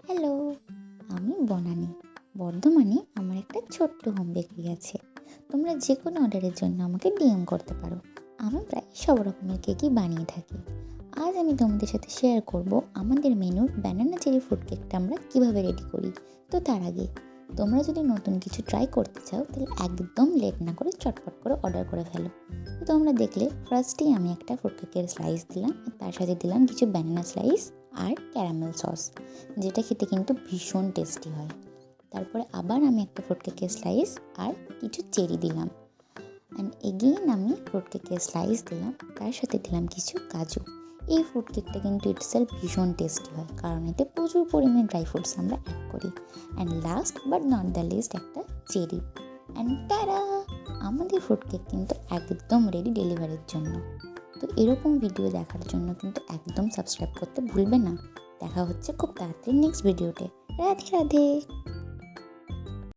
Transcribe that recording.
Hello, আমি বনানী। বর্ধমানে আমার একটা ছোট্ট হোম বেকারি আছে। তোমরা যে কোনো অর্ডারের জন্য আমাকে ডিএম করতে পারো। আমি প্রায় সব রকমের কেকই বানিয়ে থাকি। আজ আমি তোমাদের সাথে শেয়ার করব আমাদের মেনুর ব্যানানা চেরি ফ্রুট কেকটা আমরা কীভাবে রেডি করি। তো তার আগে তোমরা যদি নতুন কিছু ট্রাই করতে চাও তাহলে একদম লেট না করে চটপট করে অর্ডার করে ফেলো। তো তোমরা দেখলে ফার্স্টেই আমি একটা ফ্রুট কেকের স্লাইস দিলাম, তার সাথে দিলাম কিছু ব্যানানা স্লাইস আর ক্যারামেল সস, যেটা খেতে কিন্তু ভীষণ টেস্টি হয়। তারপরে আবার আমি একটা ফ্রুট কেকের স্লাইস আর কিছু চেরি দিলাম, অ্যান্ড এগেইন আমি ফ্রুট কেকের স্লাইস দিলাম, তার সাথে দিলাম কিছু কাজু। এই ফ্রুট কেকটা কিন্তু ইটসেলফ ভীষণ টেস্টি হয়, কারণ এতে প্রচুর পরিমাণে ড্রাই ফ্রুটস আমরা অ্যাড করি। And last but not the least একটা চেরি। অ্যান্ড টারা, আমাদের ফ্রুট কেক কিন্তু একদম রেডি ডেলিভারির জন্য। তো এরকম ভিডিও দেখার জন্য কিন্তু একদম সাবস্ক্রাইব করতে ভুলবে না। দেখা হচ্ছে খুব তাড়াতাড়ি নেক্সট ভিডিওতে। রাধে রাধে।